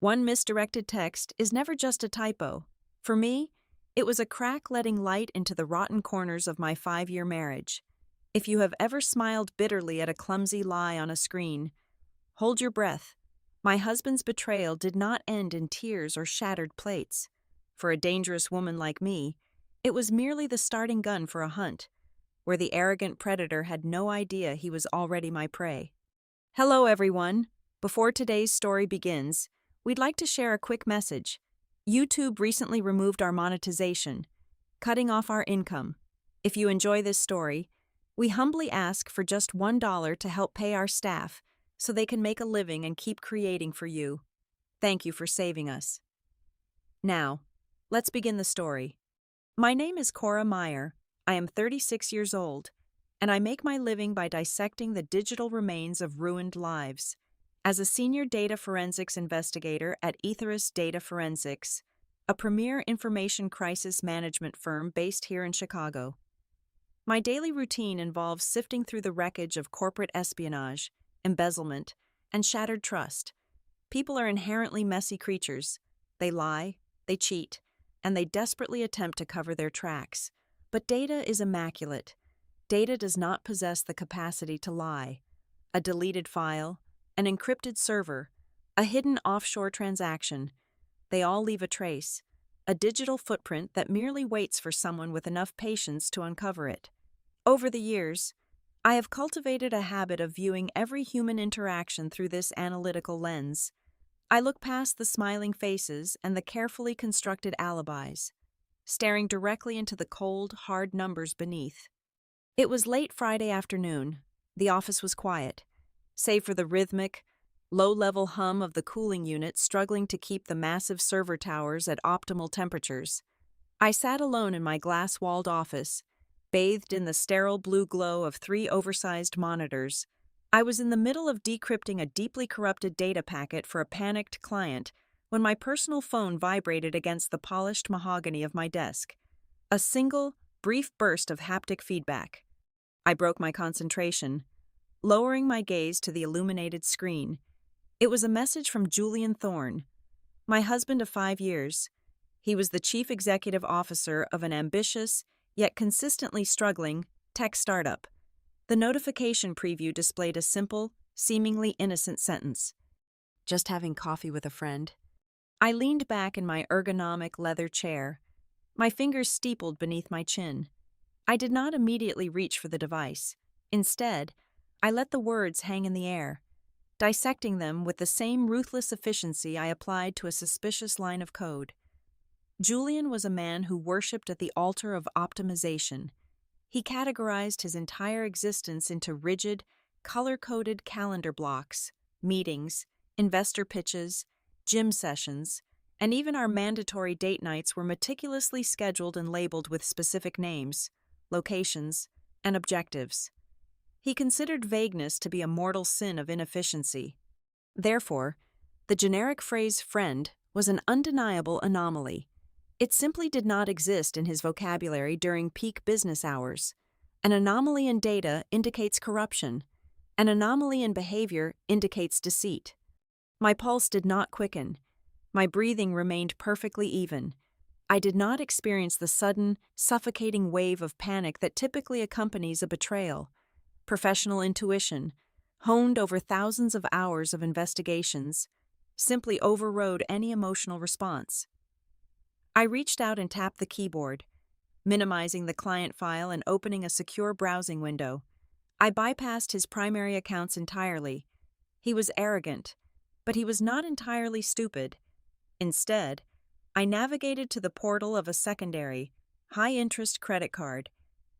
One misdirected text is never just a typo. For me, it was a crack letting light into the rotten corners of my 5-year marriage. If you have ever smiled bitterly at a clumsy lie on a screen, hold your breath. My husband's betrayal did not end in tears or shattered plates. For a dangerous woman like me, it was merely the starting gun for a hunt, where the arrogant predator had no idea he was already my prey. Hello, everyone. Before today's story begins, we'd like to share a quick message. YouTube recently removed our monetization, cutting off our income. If you enjoy this story, we humbly ask for just $1 to help pay our staff so they can make a living and keep creating for you. Thank you for saving us. Now, let's begin the story. My name is Cora Meyer. I am 36 years old, and I make my living by dissecting the digital remains of ruined lives. As a senior data forensics investigator at Aetheris Data Forensics, a premier information crisis management firm based here in Chicago. My daily routine involves sifting through the wreckage of corporate espionage, embezzlement, and shattered trust. People are inherently messy creatures. They lie, they cheat, and they desperately attempt to cover their tracks. But data is immaculate. Data does not possess the capacity to lie. A deleted file, an encrypted server, a hidden offshore transaction, they all leave a trace, a digital footprint that merely waits for someone with enough patience to uncover it. Over the years, I have cultivated a habit of viewing every human interaction through this analytical lens. I look past the smiling faces and the carefully constructed alibis, staring directly into the cold, hard numbers beneath. It was late Friday afternoon. The office was quiet, save for the rhythmic, low-level hum of the cooling unit struggling to keep the massive server towers at optimal temperatures. I sat alone in my glass-walled office, bathed in the sterile blue glow of 3 oversized monitors. I was in the middle of decrypting a deeply corrupted data packet for a panicked client when my personal phone vibrated against the polished mahogany of my desk. A single, brief burst of haptic feedback. I broke my concentration, lowering my gaze to the illuminated screen. It was a message from Julian Thorne, my husband of 5 years. He was the chief executive officer of an ambitious, yet consistently struggling, tech startup. The notification preview displayed a simple, seemingly innocent sentence. Just having coffee with a friend. I leaned back in my ergonomic leather chair, my fingers steepled beneath my chin. I did not immediately reach for the device. Instead, I let the words hang in the air, dissecting them with the same ruthless efficiency I applied to a suspicious line of code. Julian was a man who worshipped at the altar of optimization. He categorized his entire existence into rigid, color-coded calendar blocks, meetings, investor pitches, gym sessions, and even our mandatory date nights were meticulously scheduled and labeled with specific names, locations, and objectives. He considered vagueness to be a mortal sin of inefficiency. Therefore, the generic phrase friend was an undeniable anomaly. It simply did not exist in his vocabulary during peak business hours. An anomaly in data indicates corruption. An anomaly in behavior indicates deceit. My pulse did not quicken. My breathing remained perfectly even. I did not experience the sudden, suffocating wave of panic that typically accompanies a betrayal. Professional intuition, honed over thousands of hours of investigations, simply overrode any emotional response. I reached out and tapped the keyboard, minimizing the client file and opening a secure browsing window. I bypassed his primary accounts entirely. He was arrogant, but he was not entirely stupid. Instead, I navigated to the portal of a secondary, high-interest credit card.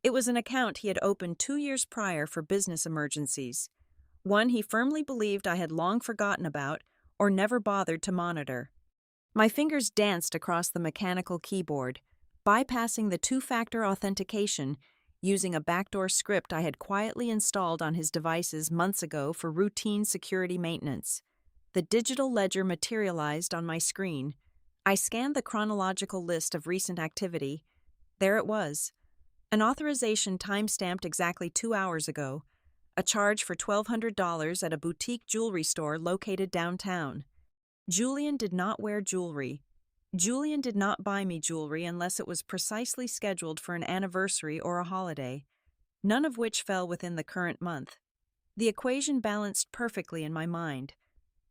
It was an account he had opened 2 years prior for business emergencies, one he firmly believed I had long forgotten about or never bothered to monitor. My fingers danced across the mechanical keyboard, bypassing the 2-factor authentication using a backdoor script I had quietly installed on his devices months ago for routine security maintenance. The digital ledger materialized on my screen. I scanned the chronological list of recent activity. There it was. An authorization time-stamped exactly 2 hours ago. A charge for $1,200 at a boutique jewelry store located downtown. Julian did not wear jewelry. Julian did not buy me jewelry unless it was precisely scheduled for an anniversary or a holiday, none of which fell within the current month. The equation balanced perfectly in my mind,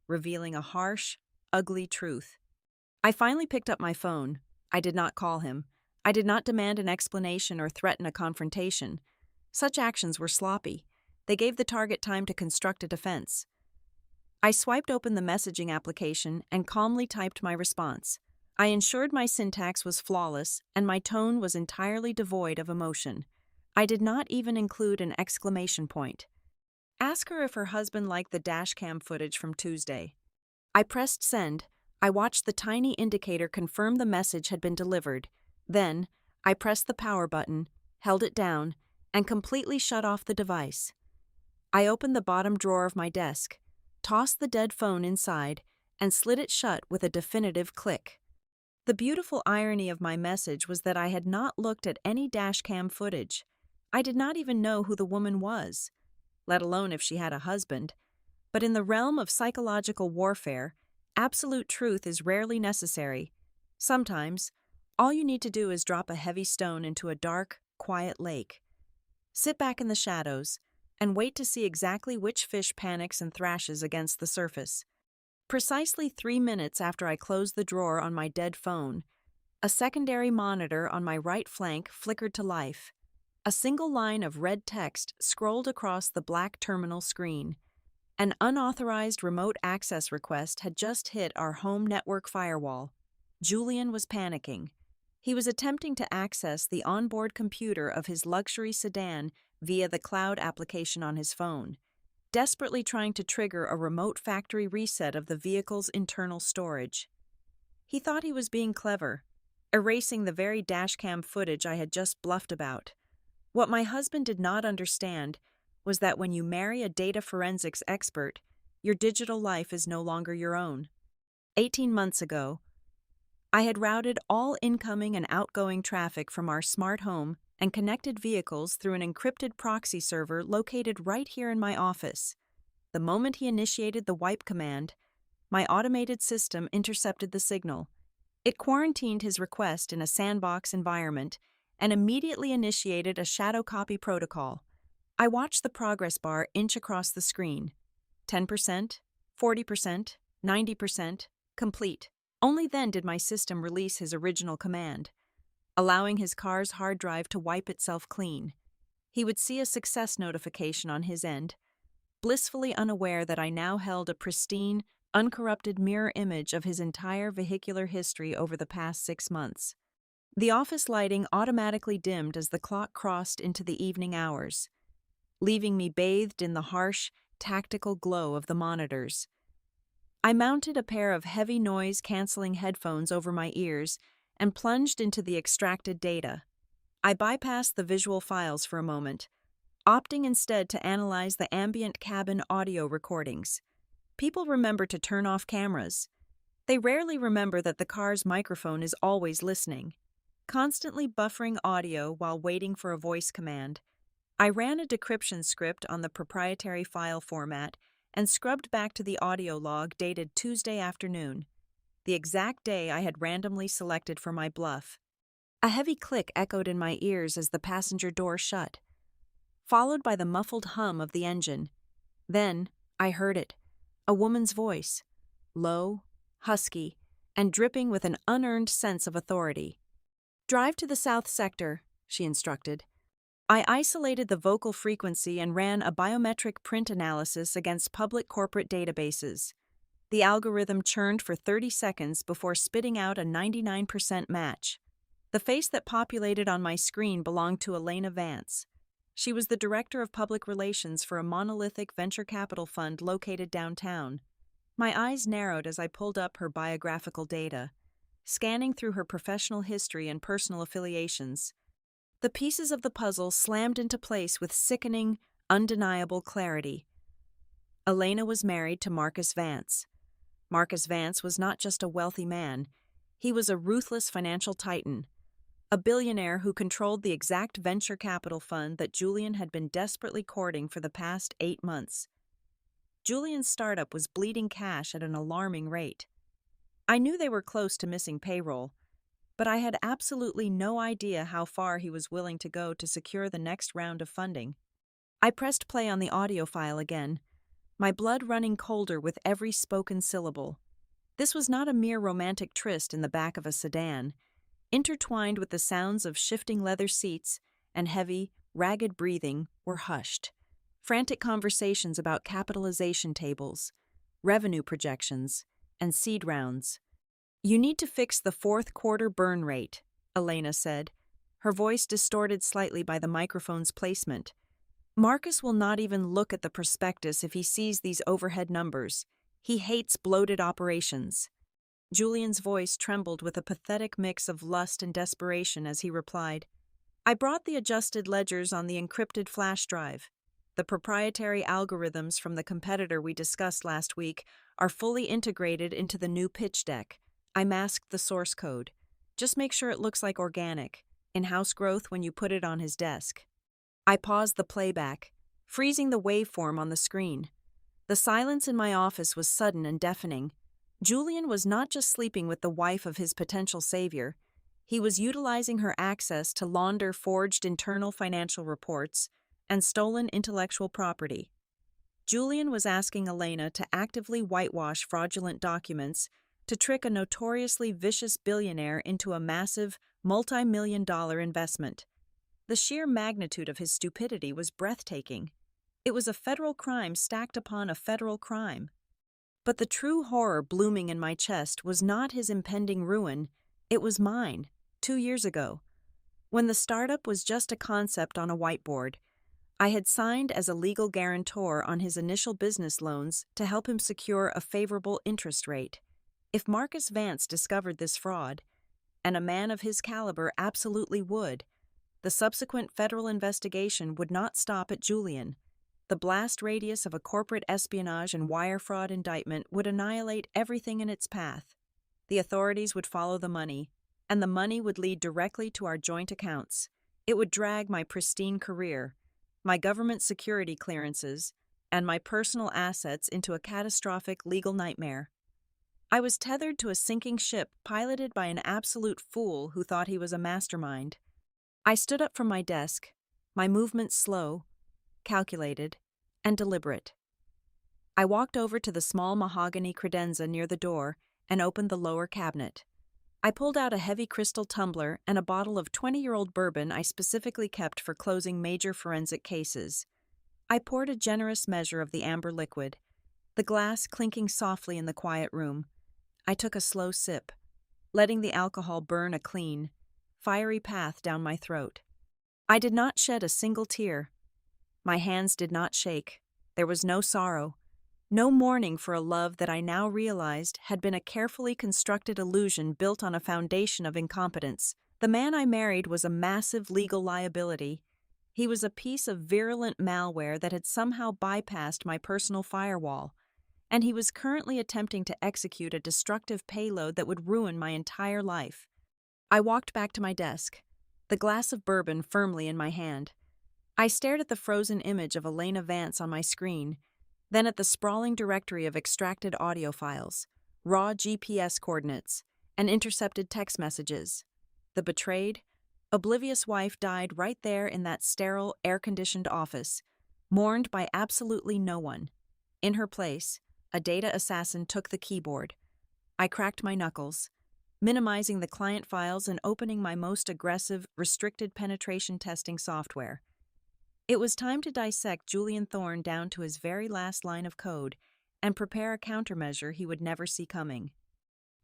revealing a harsh, ugly truth. I finally picked up my phone. I did not call him. I did not demand an explanation or threaten a confrontation. Such actions were sloppy. They gave the target time to construct a defense. I swiped open the messaging application and calmly typed my response. I ensured my syntax was flawless and my tone was entirely devoid of emotion. I did not even include an exclamation point. Ask her if her husband liked the dashcam footage from Tuesday. I pressed send. I watched the tiny indicator confirm the message had been delivered. Then, I pressed the power button, held it down, and completely shut off the device. I opened the bottom drawer of my desk, tossed the dead phone inside, and slid it shut with a definitive click. The beautiful irony of my message was that I had not looked at any dashcam footage. I did not even know who the woman was, let alone if she had a husband. But in the realm of psychological warfare, absolute truth is rarely necessary. Sometimes, all you need to do is drop a heavy stone into a dark, quiet lake. Sit back in the shadows and wait to see exactly which fish panics and thrashes against the surface. Precisely 3 minutes after I closed the drawer on my dead phone, a secondary monitor on my right flank flickered to life. A single line of red text scrolled across the black terminal screen. An unauthorized remote access request had just hit our home network firewall. Julian was panicking. He was attempting to access the onboard computer of his luxury sedan via the cloud application on his phone, desperately trying to trigger a remote factory reset of the vehicle's internal storage. He thought he was being clever, erasing the very dashcam footage I had just bluffed about. What my husband did not understand was that when you marry a data forensics expert, your digital life is no longer your own. 18 months ago, I had routed all incoming and outgoing traffic from our smart home and connected vehicles through an encrypted proxy server located right here in my office. The moment he initiated the wipe command, my automated system intercepted the signal. It quarantined his request in a sandbox environment and immediately initiated a shadow copy protocol. I watched the progress bar inch across the screen. 10%, 40%, 90%, complete. Only then did my system release his original command, allowing his car's hard drive to wipe itself clean. He would see a success notification on his end, blissfully unaware that I now held a pristine, uncorrupted mirror image of his entire vehicular history over the past 6 months. The office lighting automatically dimmed as the clock crossed into the evening hours, leaving me bathed in the harsh, tactical glow of the monitors. I mounted a pair of heavy noise-canceling headphones over my ears and plunged into the extracted data. I bypassed the visual files for a moment, opting instead to analyze the ambient cabin audio recordings. People remember to turn off cameras. They rarely remember that the car's microphone is always listening, constantly buffering audio while waiting for a voice command. I ran a decryption script on the proprietary file format and scrubbed back to the audio log dated Tuesday afternoon, the exact day I had randomly selected for my bluff. A heavy click echoed in my ears as the passenger door shut, followed by the muffled hum of the engine. Then, I heard it, a woman's voice, low, husky, and dripping with an unearned sense of authority. "Drive to the south sector," she instructed. I isolated the vocal frequency and ran a biometric print analysis against public corporate databases. The algorithm churned for 30 seconds before spitting out a 99% match. The face that populated on my screen belonged to Elena Vance. She was the director of public relations for a monolithic venture capital fund located downtown. My eyes narrowed as I pulled up her biographical data, scanning through her professional history and personal affiliations. The pieces of the puzzle slammed into place with sickening, undeniable clarity. Elena was married to Marcus Vance. Marcus Vance was not just a wealthy man, he was a ruthless financial titan, a billionaire who controlled the exact venture capital fund that Julian had been desperately courting for the past 8 months. Julian's startup was bleeding cash at an alarming rate. I knew they were close to missing payroll, but I had absolutely no idea how far he was willing to go to secure the next round of funding. I pressed play on the audio file again, my blood running colder with every spoken syllable. This was not a mere romantic tryst in the back of a sedan. Intertwined with the sounds of shifting leather seats and heavy, ragged breathing were hushed. Frantic conversations about capitalization tables, revenue projections, and seed rounds. "You need to fix the fourth quarter burn rate," Elena said, her voice distorted slightly by the microphone's placement. "Marcus will not even look at the prospectus if he sees these overhead numbers. He hates bloated operations." Julian's voice trembled with a pathetic mix of lust and desperation as he replied, "I brought the adjusted ledgers on the encrypted flash drive. The proprietary algorithms from the competitor we discussed last week are fully integrated into the new pitch deck. I masked the source code. Just make sure it looks like organic, in-house growth when you put it on his desk." I paused the playback, freezing the waveform on the screen. The silence in my office was sudden and deafening. Julian was not just sleeping with the wife of his potential savior. He was utilizing her access to launder forged internal financial reports and stolen intellectual property. Julian was asking Elena to actively whitewash fraudulent documents to trick a notoriously vicious billionaire into a massive, multi-million-dollar investment. The sheer magnitude of his stupidity was breathtaking. It was a federal crime stacked upon a federal crime. But the true horror blooming in my chest was not his impending ruin, it was mine, 2 years ago. When the startup was just a concept on a whiteboard, I had signed as a legal guarantor on his initial business loans to help him secure a favorable interest rate. If Marcus Vance discovered this fraud, and a man of his caliber absolutely would, the subsequent federal investigation would not stop at Julian. The blast radius of a corporate espionage and wire fraud indictment would annihilate everything in its path. The authorities would follow the money, and the money would lead directly to our joint accounts. It would drag my pristine career, my government security clearances, and my personal assets into a catastrophic legal nightmare. I was tethered to a sinking ship piloted by an absolute fool who thought he was a mastermind. I stood up from my desk, my movements slow, calculated, and deliberate. I walked over to the small mahogany credenza near the door and opened the lower cabinet. I pulled out a heavy crystal tumbler and a bottle of 20-year-old bourbon I specifically kept for closing major forensic cases. I poured a generous measure of the amber liquid, the glass clinking softly in the quiet room. I took a slow sip, letting the alcohol burn a clean, fiery path down my throat. I did not shed a single tear. My hands did not shake. There was no sorrow, no mourning for a love that I now realized had been a carefully constructed illusion built on a foundation of incompetence. The man I married was a massive legal liability. He was a piece of virulent malware that had somehow bypassed my personal firewall, and he was currently attempting to execute a destructive payload that would ruin my entire life. I walked back to my desk, the glass of bourbon firmly in my hand. I stared at the frozen image of Elena Vance on my screen, then at the sprawling directory of extracted audio files, raw GPS coordinates, and intercepted text messages. The betrayed, oblivious wife died right there in that sterile, air-conditioned office, mourned by absolutely no one. In her place, a data assassin took the keyboard. I cracked my knuckles, minimizing the client files and opening my most aggressive, restricted penetration testing software. It was time to dissect Julian Thorne down to his very last line of code and prepare a countermeasure he would never see coming.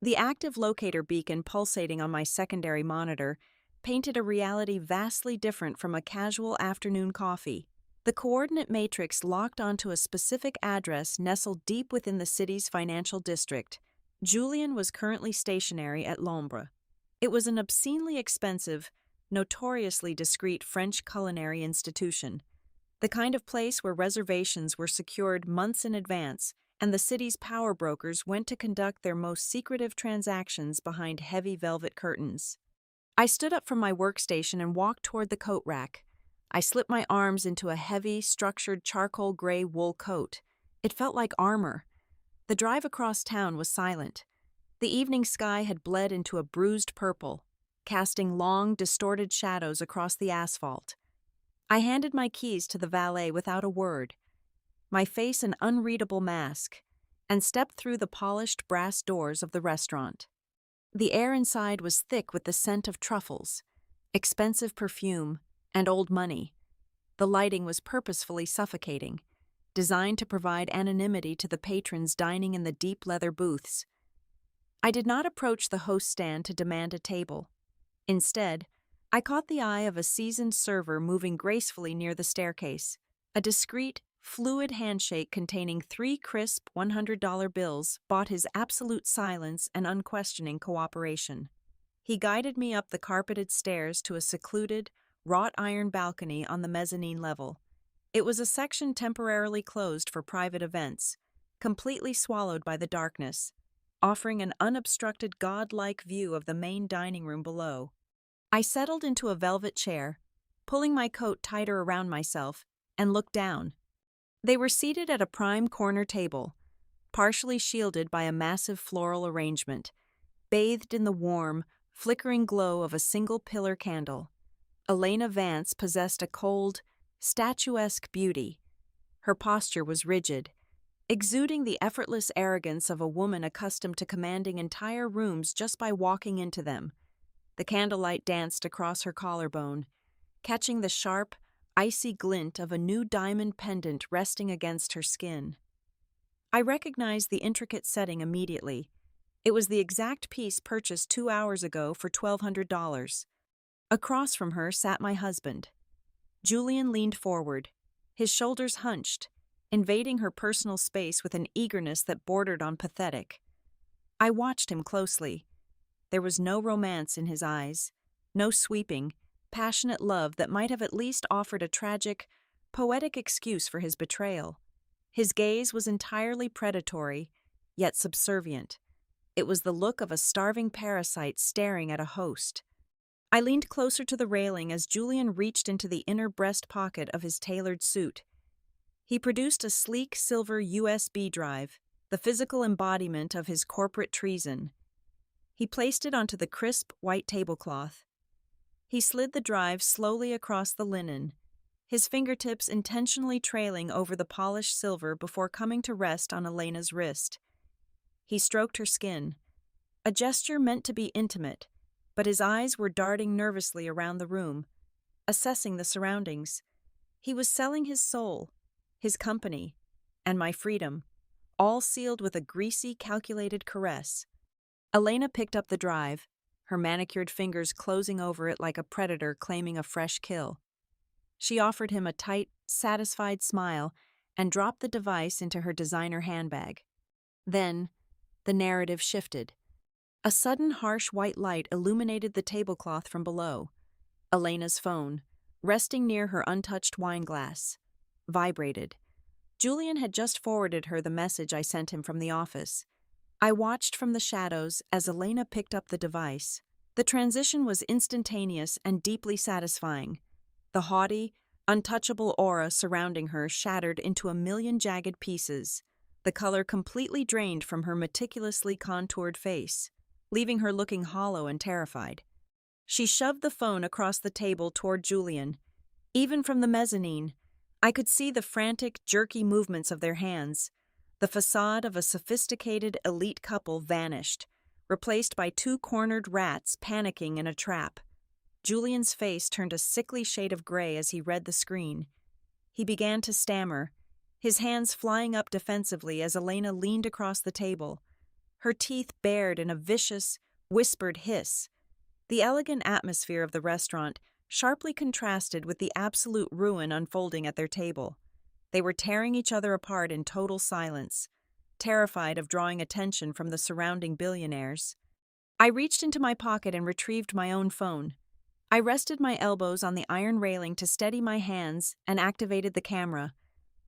The active locator beacon pulsating on my secondary monitor painted a reality vastly different from a casual afternoon coffee. The coordinate matrix locked onto a specific address nestled deep within the city's financial district. Julian was currently stationary at L'Ombre. It was an obscenely expensive, notoriously discreet French culinary institution, the kind of place where reservations were secured months in advance and the city's power brokers went to conduct their most secretive transactions behind heavy velvet curtains. I stood up from my workstation and walked toward the coat rack. I slipped my arms into a heavy, structured charcoal gray wool coat. It felt like armor. The drive across town was silent. The evening sky had bled into a bruised purple, casting long, distorted shadows across the asphalt. I handed my keys to the valet without a word, my face an unreadable mask, and stepped through the polished brass doors of the restaurant. The air inside was thick with the scent of truffles, expensive perfume, and old money. The lighting was purposefully suffocating, designed to provide anonymity to the patrons dining in the deep leather booths. I did not approach the host stand to demand a table. Instead, I caught the eye of a seasoned server moving gracefully near the staircase. A discreet, fluid handshake containing 3 crisp $100 bills bought his absolute silence and unquestioning cooperation. He guided me up the carpeted stairs to a secluded, wrought iron balcony on the mezzanine level. It was a section temporarily closed for private events, completely swallowed by the darkness, offering an unobstructed godlike view of the main dining room below. I settled into a velvet chair, pulling my coat tighter around myself, and looked down. They were seated at a prime corner table, partially shielded by a massive floral arrangement, bathed in the warm, flickering glow of a single pillar candle. Elena Vance possessed a cold, statuesque beauty. Her posture was rigid, exuding the effortless arrogance of a woman accustomed to commanding entire rooms just by walking into them. The candlelight danced across her collarbone, catching the sharp, icy glint of a new diamond pendant resting against her skin. I recognized the intricate setting immediately. It was the exact piece purchased 2 hours ago for $1,200. Across from her sat my husband. Julian leaned forward, his shoulders hunched, invading her personal space with an eagerness that bordered on pathetic. I watched him closely. There was no romance in his eyes, no sweeping, passionate love that might have at least offered a tragic, poetic excuse for his betrayal. His gaze was entirely predatory, yet subservient. It was the look of a starving parasite staring at a host. I leaned closer to the railing as Julian reached into the inner breast pocket of his tailored suit. He produced a sleek silver USB drive, the physical embodiment of his corporate treason. He placed it onto the crisp white tablecloth. He slid the drive slowly across the linen, his fingertips intentionally trailing over the polished silver before coming to rest on Elena's wrist. He stroked her skin, a gesture meant to be intimate, but his eyes were darting nervously around the room, assessing the surroundings. He was selling his soul, his company, and my freedom, all sealed with a greasy, calculated caress. Elena picked up the drive, her manicured fingers closing over it like a predator claiming a fresh kill. She offered him a tight, satisfied smile and dropped the device into her designer handbag. Then, the narrative shifted. A sudden harsh white light illuminated the tablecloth from below. Elena's phone, resting near her untouched wine glass, vibrated. Julian had just forwarded her the message I sent him from the office. I watched from the shadows as Elena picked up the device. The transition was instantaneous and deeply satisfying. The haughty, untouchable aura surrounding her shattered into a million jagged pieces, the color completely drained from her meticulously contoured face, leaving her looking hollow and terrified. She shoved the phone across the table toward Julian. Even from the mezzanine, I could see the frantic, jerky movements of their hands. The facade of a sophisticated elite couple vanished, replaced by 2 cornered rats panicking in a trap. Julian's face turned a sickly shade of gray as he read the screen. He began to stammer, his hands flying up defensively as Elena leaned across the table, her teeth bared in a vicious, whispered hiss. The elegant atmosphere of the restaurant sharply contrasted with the absolute ruin unfolding at their table. They were tearing each other apart in total silence, terrified of drawing attention from the surrounding billionaires. I reached into my pocket and retrieved my own phone. I rested my elbows on the iron railing to steady my hands and activated the camera.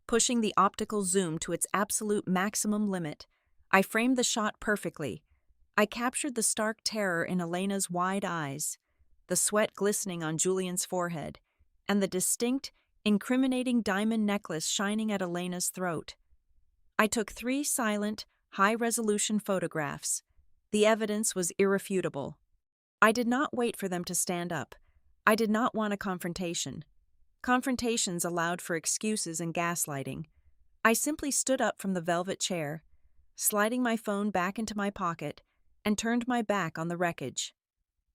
Pushing the optical zoom to its absolute maximum limit, I framed the shot perfectly. I captured the stark terror in Elena's wide eyes, the sweat glistening on Julian's forehead, and the distinct, incriminating diamond necklace shining at Elena's throat. I took 3 silent, high-resolution photographs, The evidence was irrefutable. I did not wait for them to stand up. I did not want a confrontation. Confrontations allowed for excuses and gaslighting. I simply stood up from the velvet chair, sliding my phone back into my pocket, and turned my back on the wreckage.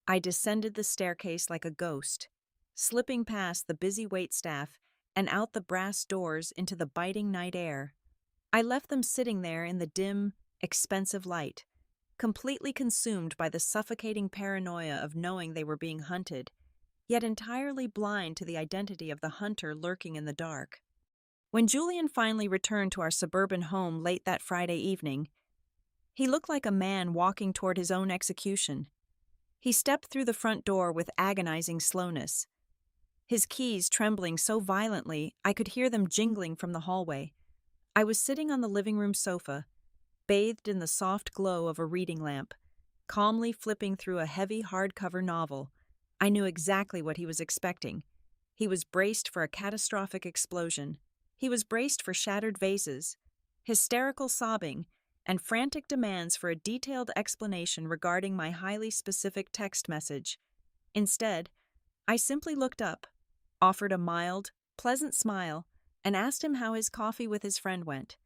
I descended the staircase like a ghost, slipping past the busy waitstaff and out the brass doors into the biting night air. I left them sitting there in the dim, expensive light, completely consumed by the suffocating paranoia of knowing they were being hunted, yet entirely blind to the identity of the hunter lurking in the dark. When Julian finally returned to our suburban home late that Friday evening, he looked like a man walking toward his own execution. He stepped through the front door with agonizing slowness, his keys trembling so violently I could hear them jingling from the hallway. I was sitting on the living room sofa, bathed in the soft glow of a reading lamp, calmly flipping through a heavy hardcover novel. I knew exactly what he was expecting. He was braced for a catastrophic explosion. He was braced for shattered vases, hysterical sobbing, and frantic demands for a detailed explanation regarding my highly specific text message. Instead, I simply looked up, offered a mild, pleasant smile, and asked him how his coffee with his friend went.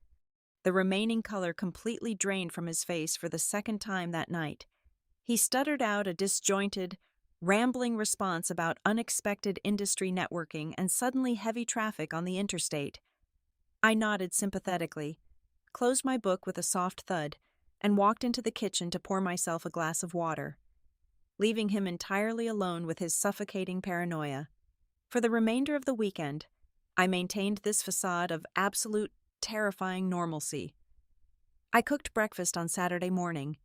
The remaining color completely drained from his face for the second time that night. He stuttered out a disjointed, rambling response about unexpected industry networking and suddenly heavy traffic on the interstate. I nodded sympathetically, closed my book with a soft thud, and walked into the kitchen to pour myself a glass of water, leaving him entirely alone with his suffocating paranoia. For the remainder of the weekend, I maintained this facade of absolute, terrifying normalcy. I cooked breakfast on Saturday morning.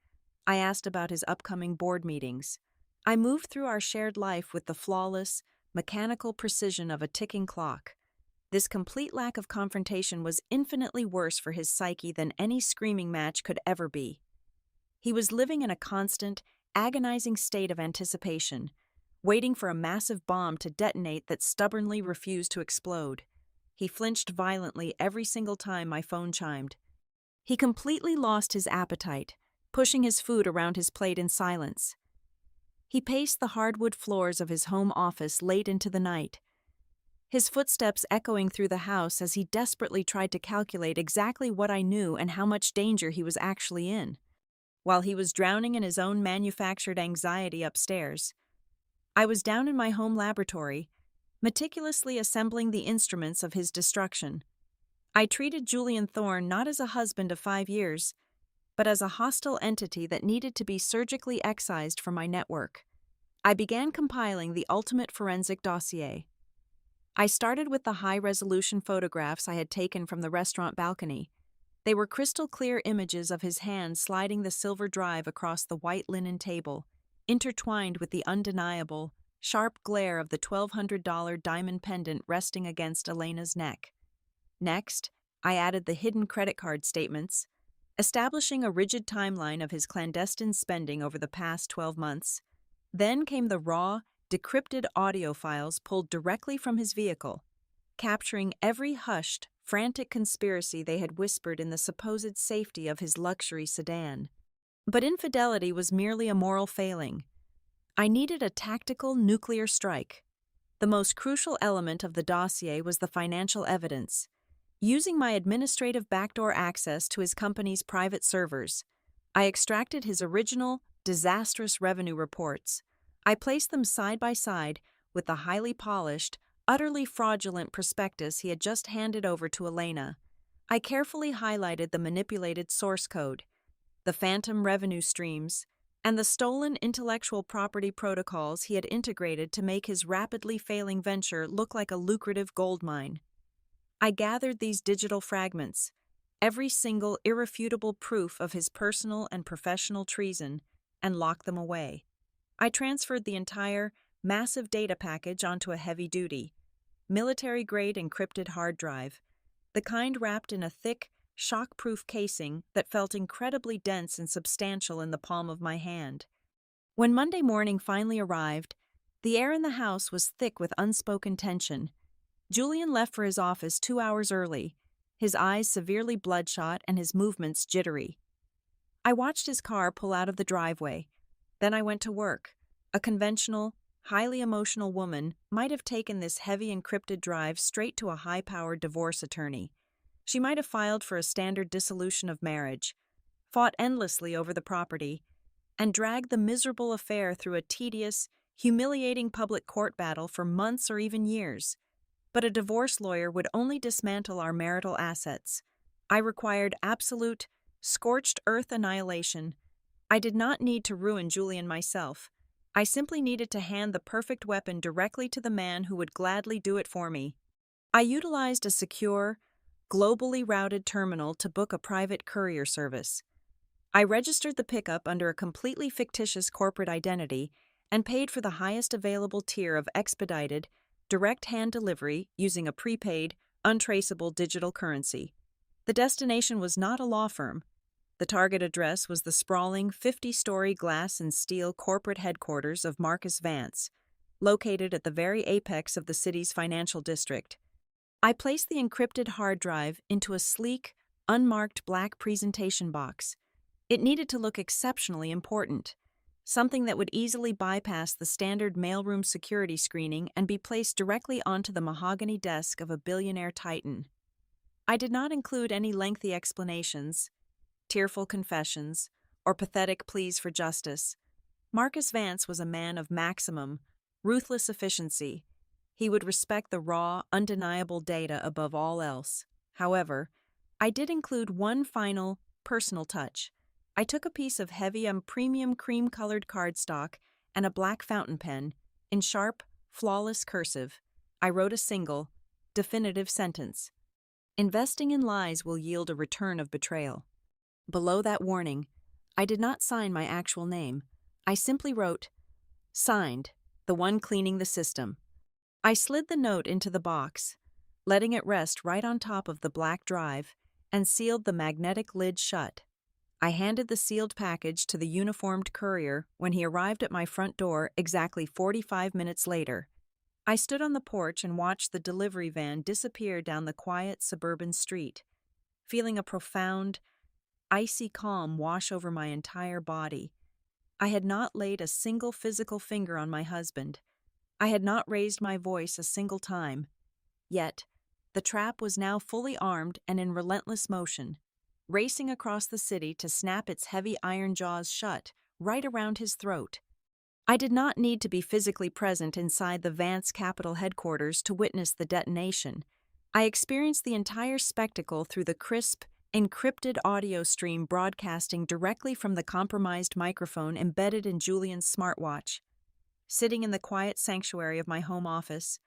I asked about his upcoming board meetings. I moved through our shared life with the flawless, mechanical precision of a ticking clock. This complete lack of confrontation was infinitely worse for his psyche than any screaming match could ever be. He was living in a constant, agonizing state of anticipation, waiting for a massive bomb to detonate that stubbornly refused to explode. He flinched violently every single time my phone chimed. He completely lost his appetite, pushing his food around his plate in silence. He paced the hardwood floors of his home office late into the night, his footsteps echoing through the house as he desperately tried to calculate exactly what I knew and how much danger he was actually in. While he was drowning in his own manufactured anxiety upstairs, I was down in my home laboratory, meticulously assembling the instruments of his destruction. I treated Julian Thorne not as a husband of 5 years, but as a hostile entity that needed to be surgically excised from my network. I began compiling the ultimate forensic dossier. I started with the high-resolution photographs I had taken from the restaurant balcony. They were crystal-clear images of his hand sliding the silver drive across the white linen table, intertwined with the undeniable, sharp glare of the $1,200 diamond pendant resting against Elena's neck. Next, I added the hidden credit card statements, establishing a rigid timeline of his clandestine spending over the past 12 months. Then came the raw, decrypted audio files pulled directly from his vehicle, capturing every hushed, frantic conspiracy they had whispered in the supposed safety of his luxury sedan. But infidelity was merely a moral failing. I needed a tactical nuclear strike. The most crucial element of the dossier was the financial evidence. Using my administrative backdoor access to his company's private servers, I extracted his original, disastrous revenue reports. I placed them side by side with the highly polished, utterly fraudulent prospectus he had just handed over to Elena. I carefully highlighted the manipulated source code, the phantom revenue streams, and the stolen intellectual property protocols he had integrated to make his rapidly failing venture look like a lucrative gold mine. I gathered these digital fragments, every single irrefutable proof of his personal and professional treason, and locked them away. I transferred the entire, massive data package onto a heavy-duty, military-grade encrypted hard drive, the kind wrapped in a thick, shock-proof casing that felt incredibly dense and substantial in the palm of my hand. When Monday morning finally arrived, the air in the house was thick with unspoken tension. Julian left for his office 2 hours early, his eyes severely bloodshot and his movements jittery. I watched his car pull out of the driveway. Then I went to work. A conventional, highly emotional woman might have taken this heavy encrypted drive straight to a high-powered divorce attorney. She might have filed for a standard dissolution of marriage, fought endlessly over the property, and dragged the miserable affair through a tedious, humiliating public court battle for months or even years. But a divorce lawyer would only dismantle our marital assets. I required absolute, scorched earth annihilation. I did not need to ruin Julian myself. I simply needed to hand the perfect weapon directly to the man who would gladly do it for me. I utilized a secure, globally routed terminal to book a private courier service. I registered the pickup under a completely fictitious corporate identity and paid for the highest available tier of expedited, direct hand delivery using a prepaid, untraceable digital currency. The destination was not a law firm. The target address was the sprawling 50-story glass and steel corporate headquarters of Marcus Vance, located at the very apex of the city's financial district. I placed the encrypted hard drive into a sleek, unmarked black presentation box. It needed to look exceptionally important, something that would easily bypass the standard mailroom security screening and be placed directly onto the mahogany desk of a billionaire titan. I did not include any lengthy explanations, tearful confessions, or pathetic pleas for justice. Marcus Vance was a man of maximum, ruthless efficiency. He would respect the raw, undeniable data above all else. However, I did include one final, personal touch. I took a piece of heavy premium cream-colored cardstock and a black fountain pen. In sharp, flawless cursive, I wrote a single, definitive sentence. Investing in lies will yield a return of betrayal. Below that warning, I did not sign my actual name. I simply wrote, "Signed, the one cleaning the system." I slid the note into the box, letting it rest right on top of the black drive, and sealed the magnetic lid shut. I handed the sealed package to the uniformed courier when he arrived at my front door exactly 45 minutes later. I stood on the porch and watched the delivery van disappear down the quiet suburban street, feeling a profound, icy calm wash over my entire body. I had not laid a single physical finger on my husband. I had not raised my voice a single time. Yet, the trap was now fully armed and in relentless motion, racing across the city to snap its heavy iron jaws shut right around his throat. I did not need to be physically present inside the Vance Capital headquarters to witness the detonation. I experienced the entire spectacle through the crisp, encrypted audio stream broadcasting directly from the compromised microphone embedded in Julian's smartwatch. Sitting in the quiet sanctuary of my home office,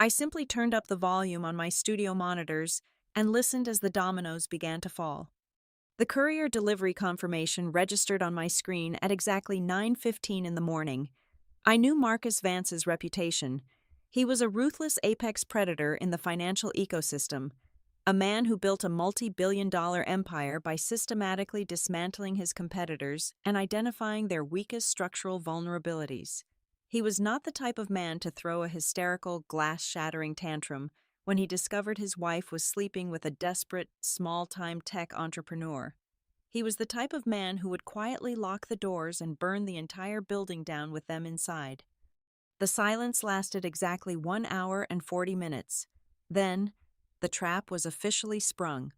I simply turned up the volume on my studio monitors and listened as the dominoes began to fall. The courier delivery confirmation registered on my screen at exactly 9:15 in the morning. I knew Marcus Vance's reputation. He was a ruthless apex predator in the financial ecosystem, a man who built a multi-billion-dollar empire by systematically dismantling his competitors and identifying their weakest structural vulnerabilities. He was not the type of man to throw a hysterical, glass-shattering tantrum when he discovered his wife was sleeping with a desperate, small-time tech entrepreneur. He was the type of man who would quietly lock the doors and burn the entire building down with them inside. The silence lasted exactly 1 hour and 40 minutes. Then, the trap was officially sprung.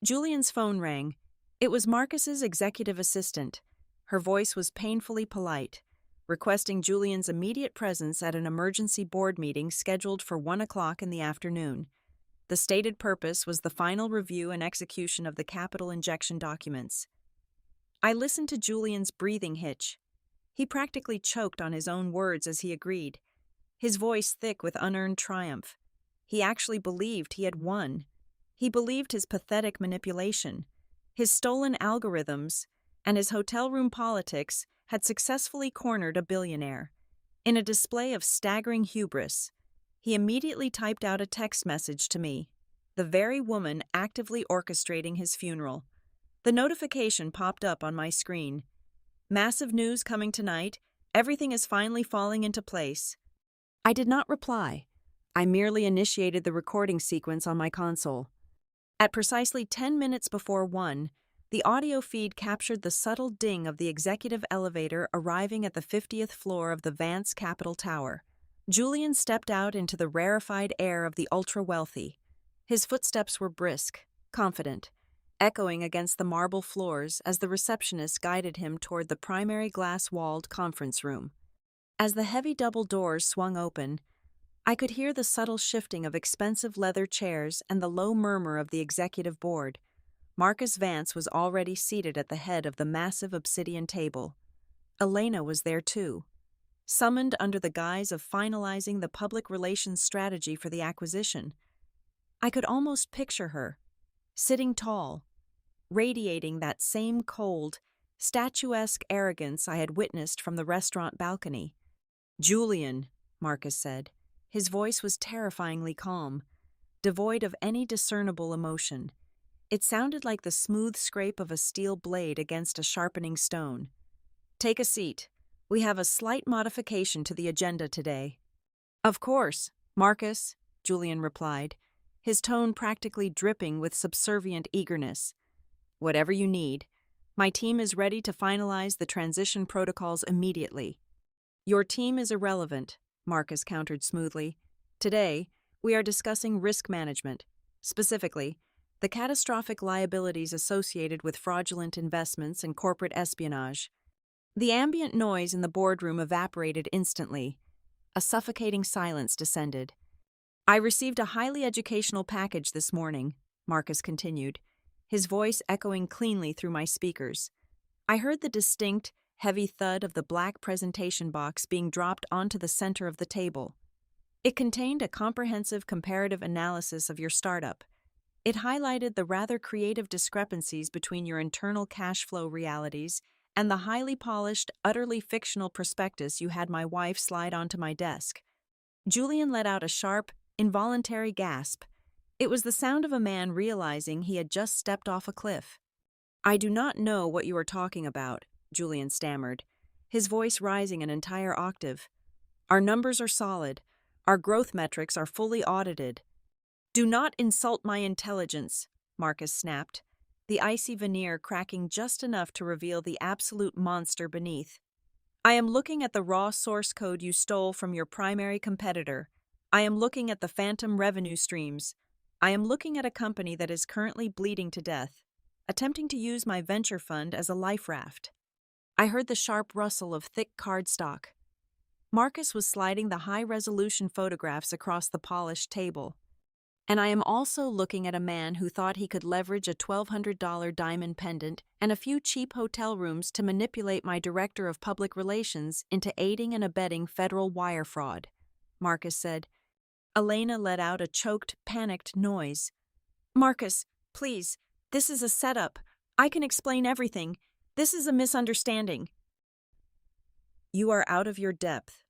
Julian's phone rang. It was Marcus's executive assistant. Her voice was painfully polite, requesting Julian's immediate presence at an emergency board meeting scheduled for 1 o'clock in the afternoon. The stated purpose was the final review and execution of the capital injection documents. I listened to Julian's breathing hitch. He practically choked on his own words as he agreed, his voice thick with unearned triumph. He actually believed he had won. He believed his pathetic manipulation, his stolen algorithms, and his hotel room politics had successfully cornered a billionaire. In a display of staggering hubris, he immediately typed out a text message to me, the very woman actively orchestrating his funeral. The notification popped up on my screen. "Massive news coming tonight. Everything is finally falling into place." I did not reply. I merely initiated the recording sequence on my console. At precisely 10 minutes before 1, The audio feed captured the subtle ding of the executive elevator arriving at the 50th floor of the Vance Capitol Tower. Julian stepped out into the rarefied air of the ultra-wealthy. His footsteps were brisk, confident, echoing against the marble floors as the receptionist guided him toward the primary glass-walled conference room. As the heavy double doors swung open, I could hear the subtle shifting of expensive leather chairs and the low murmur of the executive board. Marcus Vance was already seated at the head of the massive obsidian table. Elena was there too, summoned under the guise of finalizing the public relations strategy for the acquisition. I could almost picture her, sitting tall, radiating that same cold, statuesque arrogance I had witnessed from the restaurant balcony. "Julian," Marcus said. His voice was terrifyingly calm, devoid of any discernible emotion. It sounded like the smooth scrape of a steel blade against a sharpening stone. "Take a seat. We have a slight modification to the agenda today." "Of course, Marcus," Julian replied, his tone practically dripping with subservient eagerness. "Whatever you need. My team is ready to finalize the transition protocols immediately." "Your team is irrelevant," Marcus countered smoothly. "Today, we are discussing risk management. Specifically, the catastrophic liabilities associated with fraudulent investments and corporate espionage." The ambient noise in the boardroom evaporated instantly. A suffocating silence descended. "I received a highly educational package this morning," Marcus continued, his voice echoing cleanly through my speakers. I heard the distinct, heavy thud of the black presentation box being dropped onto the center of the table. It contained a comprehensive comparative analysis of your startup. It highlighted the rather creative discrepancies between your internal cash flow realities and the highly polished, utterly fictional prospectus you had my wife slide onto my desk. Julian let out a sharp, involuntary gasp. It was the sound of a man realizing he had just stepped off a cliff. "I do not know what you are talking about," Julian stammered, his voice rising an entire octave. "Our numbers are solid. Our growth metrics are fully audited." "Do not insult my intelligence," Marcus snapped, the icy veneer cracking just enough to reveal the absolute monster beneath. "I am looking at the raw source code you stole from your primary competitor. I am looking at the phantom revenue streams. I am looking at a company that is currently bleeding to death, attempting to use my venture fund as a life raft." I heard the sharp rustle of thick cardstock. Marcus was sliding the high-resolution photographs across the polished table. "And I am also looking at a man who thought he could leverage a $1,200 diamond pendant and a few cheap hotel rooms to manipulate my director of public relations into aiding and abetting federal wire fraud," Marcus said. Elena let out a choked, panicked noise. "Marcus, please, this is a setup. I can explain everything. This is a misunderstanding." "You are out of your depth."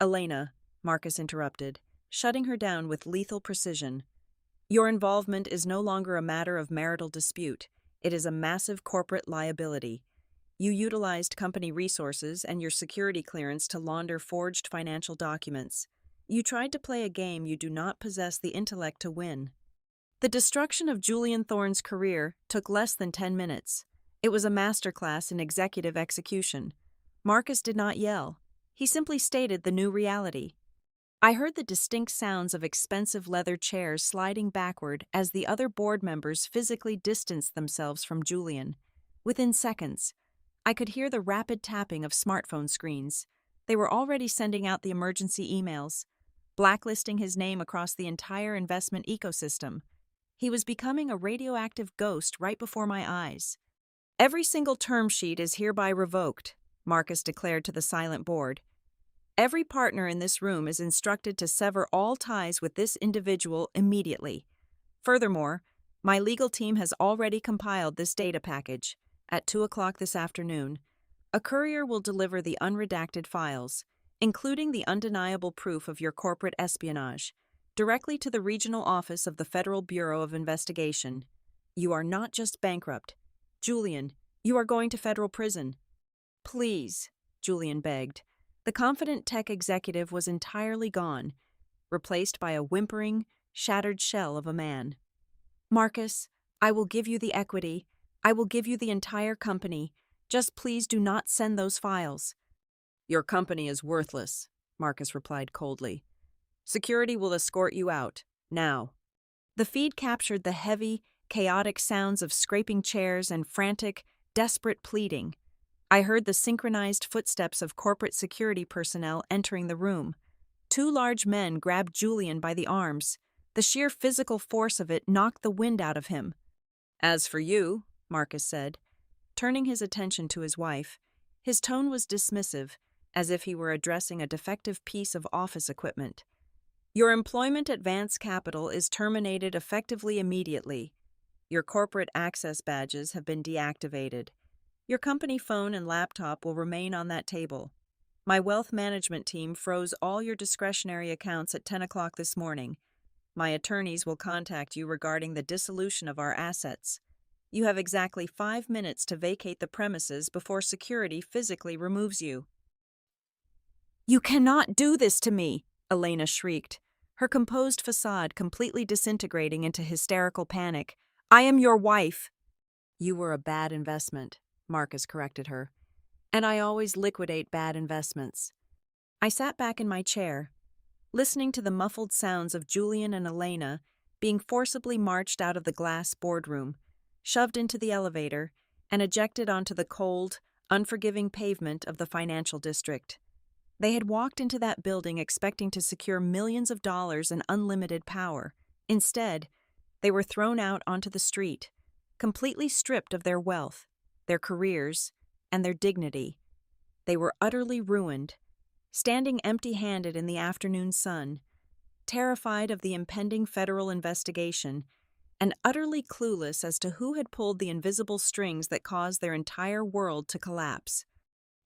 "Elena," Marcus interrupted, shutting her down with lethal precision. "Your involvement is no longer a matter of marital dispute. It is a massive corporate liability. You utilized company resources and your security clearance to launder forged financial documents. You tried to play a game you do not possess the intellect to win." The destruction of Julian Thorne's career took less than 10 minutes. It was a masterclass in executive execution. Marcus did not yell. He simply stated the new reality. I heard the distinct sounds of expensive leather chairs sliding backward as the other board members physically distanced themselves from Julian. Within seconds, I could hear the rapid tapping of smartphone screens. They were already sending out the emergency emails, blacklisting his name across the entire investment ecosystem. He was becoming a radioactive ghost right before my eyes. "Every single term sheet is hereby revoked," Marcus declared to the silent board. "Every partner in this room is instructed to sever all ties with this individual immediately. Furthermore, my legal team has already compiled this data package. At 2 o'clock this afternoon, a courier will deliver the unredacted files, including the undeniable proof of your corporate espionage, directly to the regional office of the Federal Bureau of Investigation. You are not just bankrupt. Julian, you are going to federal prison." "Please," Julian begged. The confident tech executive was entirely gone, replaced by a whimpering, shattered shell of a man. "Marcus, I will give you the equity. I will give you the entire company. Just please do not send those files." "Your company is worthless," Marcus replied coldly. "Security will escort you out, now." The feed captured the heavy, chaotic sounds of scraping chairs and frantic, desperate pleading. I heard the synchronized footsteps of corporate security personnel entering the room. Two large men grabbed Julian by the arms. The sheer physical force of it knocked the wind out of him. "As for you," Marcus said, turning his attention to his wife, his tone was dismissive, as if he were addressing a defective piece of office equipment. "Your employment at Vance Capital is terminated effectively immediately. Your corporate access badges have been deactivated. Your company phone and laptop will remain on that table. My wealth management team froze all your discretionary accounts at 10 o'clock this morning. My attorneys will contact you regarding the dissolution of our assets. You have exactly 5 minutes to vacate the premises before security physically removes you." "You cannot do this to me!" Elena shrieked, her composed facade completely disintegrating into hysterical panic. "I am your wife." "You were a bad investment," Marcus corrected her. "And I always liquidate bad investments." I sat back in my chair, listening to the muffled sounds of Julian and Elena being forcibly marched out of the glass boardroom, shoved into the elevator, and ejected onto the cold, unforgiving pavement of the financial district. They had walked into that building expecting to secure millions of dollars and unlimited power. Instead, they were thrown out onto the street, completely stripped of their wealth, their careers, and their dignity. They were utterly ruined, standing empty-handed in the afternoon sun, terrified of the impending federal investigation, and utterly clueless as to who had pulled the invisible strings that caused their entire world to collapse.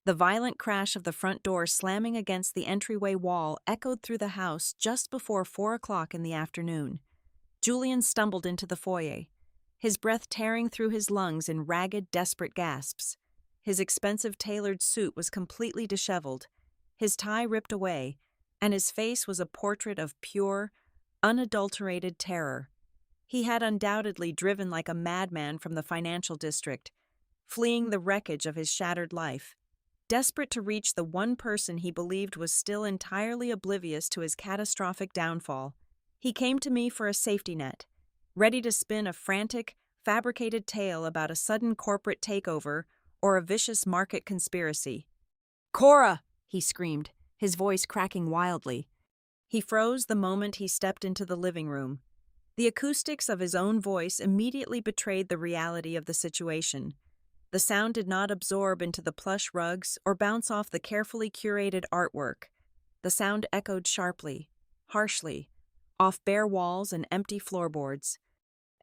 The violent crash of the front door slamming against the entryway wall echoed through the house just before 4 o'clock in the afternoon. Julian stumbled into the foyer, his breath tearing through his lungs in ragged, desperate gasps. His expensive tailored suit was completely disheveled, his tie ripped away, and his face was a portrait of pure, unadulterated terror. He had undoubtedly driven like a madman from the financial district, fleeing the wreckage of his shattered life. Desperate to reach the one person he believed was still entirely oblivious to his catastrophic downfall, he came to me for a safety net, ready to spin a frantic, fabricated tale about a sudden corporate takeover or a vicious market conspiracy. "Cora!" he screamed, his voice cracking wildly. He froze the moment he stepped into the living room. The acoustics of his own voice immediately betrayed the reality of the situation. The sound did not absorb into the plush rugs or bounce off the carefully curated artwork. The sound echoed sharply, harshly, off bare walls and empty floorboards.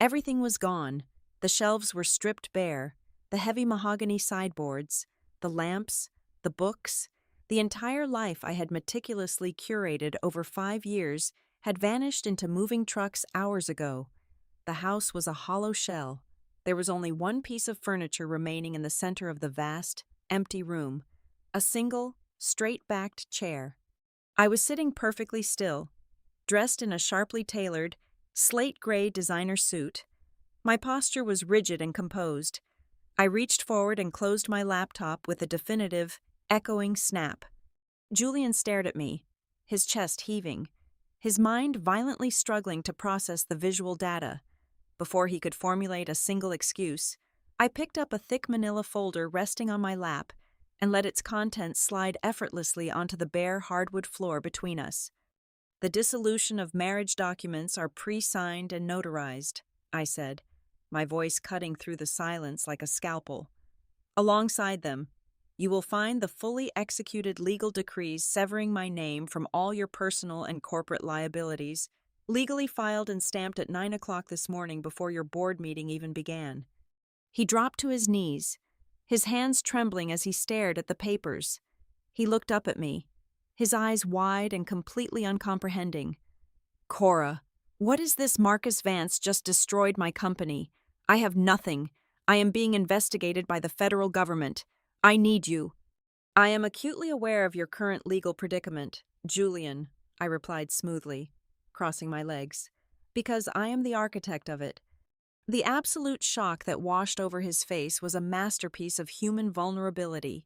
Everything was gone. The shelves were stripped bare, the heavy mahogany sideboards, the lamps, the books, the entire life I had meticulously curated over 5 years had vanished into moving trucks hours ago. The house was a hollow shell. There was only one piece of furniture remaining in the center of the vast, empty room, a single, straight-backed chair. I was sitting perfectly still, dressed in a sharply tailored, slate-gray designer suit. My posture was rigid and composed. I reached forward and closed my laptop with a definitive, echoing snap. Julian stared at me, his chest heaving, his mind violently struggling to process the visual data. Before he could formulate a single excuse, I picked up a thick manila folder resting on my lap and let its contents slide effortlessly onto the bare hardwood floor between us. "The dissolution of marriage documents are pre-signed and notarized," I said, my voice cutting through the silence like a scalpel. "Alongside them, you will find the fully executed legal decrees severing my name from all your personal and corporate liabilities, legally filed and stamped at 9 o'clock this morning before your board meeting even began." He dropped to his knees, his hands trembling as he stared at the papers. He looked up at me, his eyes wide and completely uncomprehending. "Cora, what is this? Marcus Vance just destroyed my company. I have nothing. I am being investigated by the federal government. I need you." "I am acutely aware of your current legal predicament, Julian," I replied smoothly, crossing my legs, "because I am the architect of it. The absolute shock that washed over his face was a masterpiece of human vulnerability.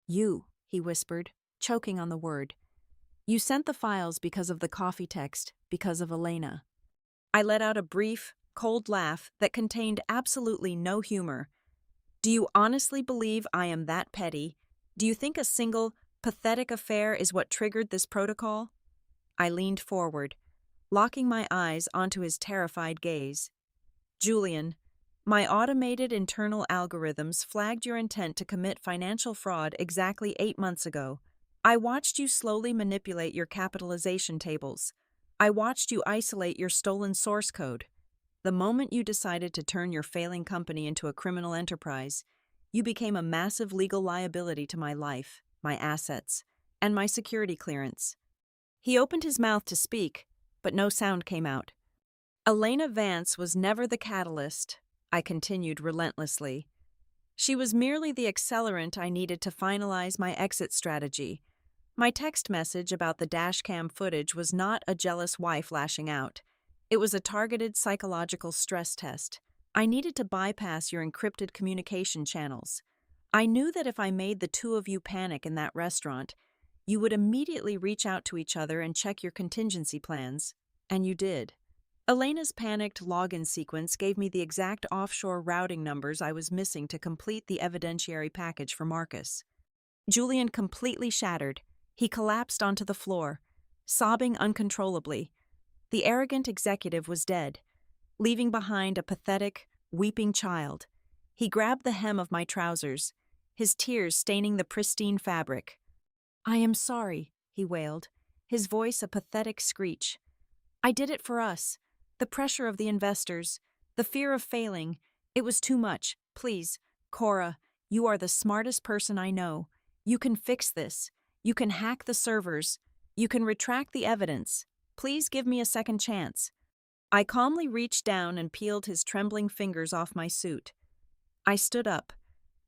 You, he whispered, choking on the word. You sent the files because of the coffee text, because of Elena. I let out a brief, cold laugh that contained absolutely no humor. Do you honestly believe I am that petty? Do you think a single, pathetic affair is what triggered this protocol? I leaned forward, locking my eyes onto his terrified gaze. Julian, my automated internal algorithms flagged your intent to commit financial fraud exactly 8 months ago. I watched you slowly manipulate your capitalization tables. I watched you isolate your stolen source code. The moment you decided to turn your failing company into a criminal enterprise, you became a massive legal liability to my life, my assets, and my security clearance. He opened his mouth to speak, but no sound came out. Elena Vance was never the catalyst, I continued relentlessly. She was merely the accelerant I needed to finalize my exit strategy. My text message about the dashcam footage was not a jealous wife lashing out. It was a targeted psychological stress test. I needed to bypass your encrypted communication channels. I knew that if I made the two of you panic in that restaurant, you would immediately reach out to each other and check your contingency plans. And you did. Elena's panicked login sequence gave me the exact offshore routing numbers I was missing to complete the evidentiary package for Marcus. Julian completely shattered. He collapsed onto the floor, sobbing uncontrollably. The arrogant executive was dead, leaving behind a pathetic, weeping child. He grabbed the hem of my trousers, his tears staining the pristine fabric. "I am sorry," he wailed, his voice a pathetic screech. "I did it for us. The pressure of the investors, the fear of failing. It was too much. Please, Cora, you are the smartest person I know. You can fix this. You can hack the servers. You can retract the evidence. Please give me a second chance." I calmly reached down and peeled his trembling fingers off my suit. I stood up,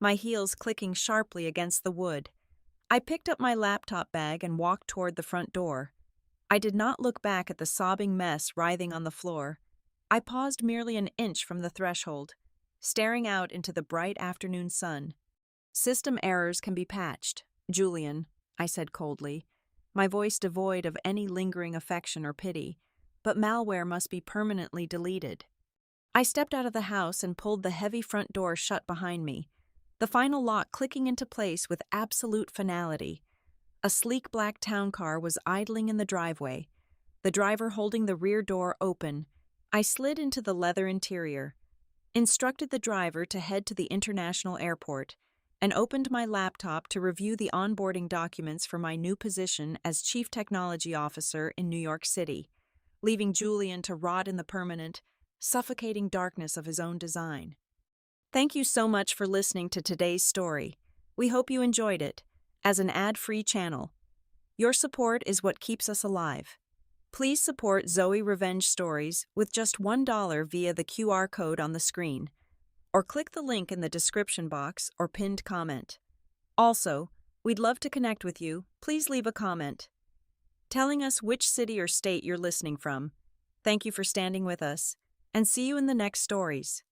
my heels clicking sharply against the wood. I picked up my laptop bag and walked toward the front door. I did not look back at the sobbing mess writhing on the floor. I paused merely an inch from the threshold, staring out into the bright afternoon sun. "System errors can be patched, Julian," I said coldly, my voice devoid of any lingering affection or pity, "but malware must be permanently deleted." I stepped out of the house and pulled the heavy front door shut behind me, the final lock clicking into place with absolute finality. A sleek black town car was idling in the driveway, the driver holding the rear door open. I slid into the leather interior, instructed the driver to head to the international airport, and opened my laptop to review the onboarding documents for my new position as Chief Technology Officer in New York City, leaving Julian to rot in the permanent, suffocating darkness of his own design. Thank you so much for listening to today's story. We hope you enjoyed it. As an ad-free channel, your support is what keeps us alive. Please support Zoe Revenge Stories with just $1 via the QR code on the screen, or click the link in the description box or pinned comment. Also, we'd love to connect with you. Please leave a comment telling us which city or state you're listening from. Thank you for standing with us, and see you in the next stories.